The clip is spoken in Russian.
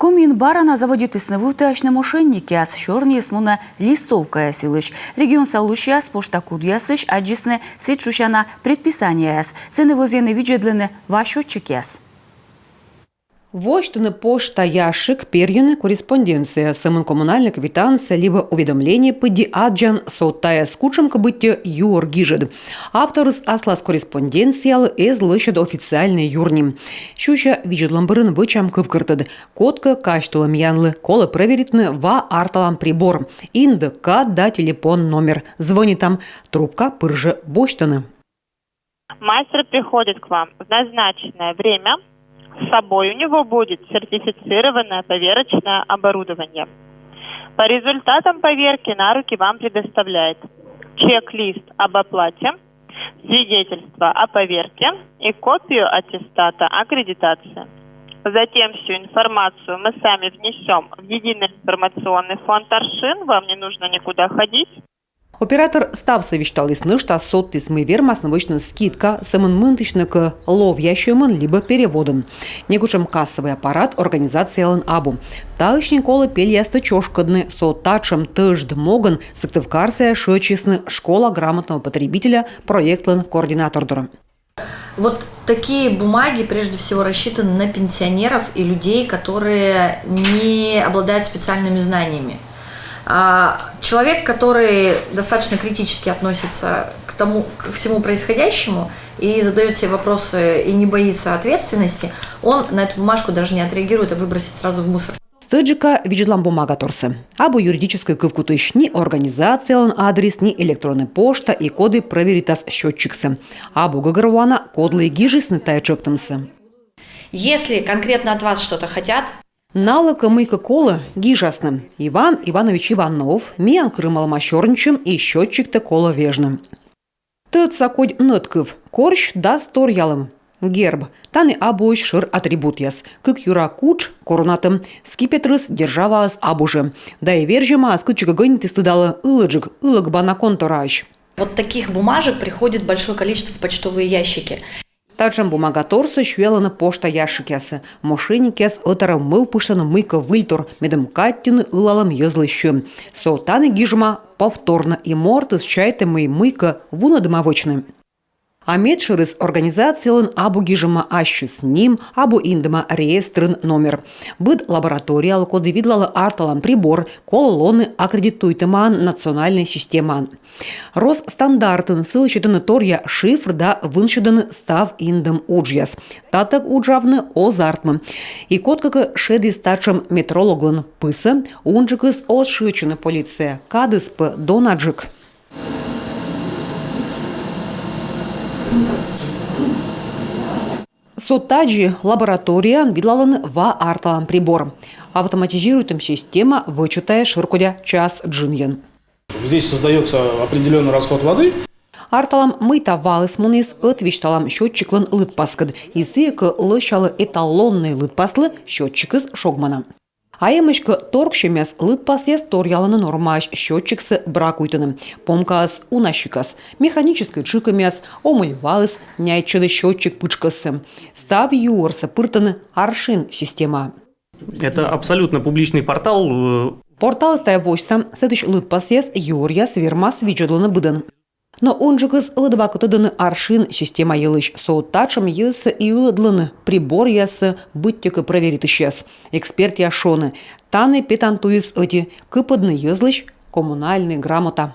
Комин барана заводит иснывутачны мошенники, а с черни смуна листовка силыш. Регион Саулущас пошта кудьясыш, аджисны сетчущана предписание яс. Цены возены виджедлены вашотчик яс. Воштаны пошта яшик перьяны корреспонденция, самын коммунальная квитанция, либо уведомление поди аджан сотая скучем кабыте юр гижед. Автор с аслас корреспонденциялы лыщад официальные юрни. Щуща виджедламбырын вычам кывкыртыд. Котка каштулам янлы, колы проверитны ва арталам прибор. Инда да телефон номер. Звонит там трубка пырже боштаны. Мастер приходит к вам в назначенное время. С собой у него будет сертифицированное поверочное оборудование. По результатам поверки на руки вам предоставляет чек-лист об оплате, свидетельство о поверке и копию аттестата аккредитации. Затем всю информацию мы сами внесем в единый информационный фонд Аршин, вам не нужно никуда ходить. Оператор стався вещталисны, что соттисмы вермасновочная скидка самонмынточный к ловящим либо переводом. Негучем кассовый аппарат организации абу. Тающий колы пельясты чошкадны сотачем тыжд моган сыктывкарсия шочисны школа грамотного потребителя проектлен координатордора. Вот такие бумаги прежде всего рассчитаны на пенсионеров и людей, которые не обладают специальными знаниями. Человек, который достаточно критически относится к всему происходящему и задает себе вопросы и не боится ответственности, он на эту бумажку даже не отреагирует, а выбросит сразу в мусор. Стыджика виджедлам бумага торсы. Або юридической кывкутыш ни организация адрес, ни электронная пошта и коды проверитас счетчиксы. Або гагаруана кодлы гижисны тайчептымсы. Если конкретно от вас что-то хотят, Налыка мыка кола гижасным. Иван Иванович Иванов, миян крымал мащорничем и счетчик-то кола вежным. Тот сакодь нытков, корщ да сторьялым. Герб, таны абойш шир атрибут яс. Кык юра куч, коронатым, скипетрыс державас абуже. Да и вержима скычика гонит и стыдала ылыджик, ылык банакон торащ. Вот таких бумажек приходит большое количество в почтовые ящики. Тачем бумага торса швелана пошта яшикясы. Мошенникяс отарам мылпушаны мыка выльтор, медом каттины ылалам езлыщу. Сотаны гижма повторно и мортыс чайтым и мыка вуна домовочны. А медшерыс организациялын абу гижма ащу с ним, абу индема реестрын номер. Быд лабораториялы коды видлалы арталан прибор, кололоны аккредитуйтыман национальная система. Росстандартын сылычыдыны торья шифр да выншыдыны став индем уджьяс. Татак уджавны озартмы. И коткакы шеди стачым метрологлын пысы, унджикыс отшычыны полиция, кадыспы донаджик. Сотаджи лаборатория видлаланы ва арталан прибор. Автоматизируемая система вычитая ширкодя час джиньен. Здесь создается определенный расход воды. Арталам мыта валыс мунис отвечталам счетчиклын лытпаскад. Изык лышалы эталонные лытпаслы счетчикыз шогмана. А емышка торгшемяс лытпасес торьяланы нормаш счетчиксы бракуйтыны. Помкас унащикас. Механической чикамяс омыльвалыс няйчыды счетчик пычкасы. Став юорса пыртаны Аршин система. Это абсолютно публичный портал. Портал стая вочсам сетыч лытпасес юрьяс вермас виджедланы быдын. Но он же кыз ылдыбакытыдыны Аршин система елыш соуттачым есі и ылыдлыны прибор ясы быттекы проверитыщас. Эксперт яшоны. Таны петантуис эти кыпыдны езлыш коммунальный грамота.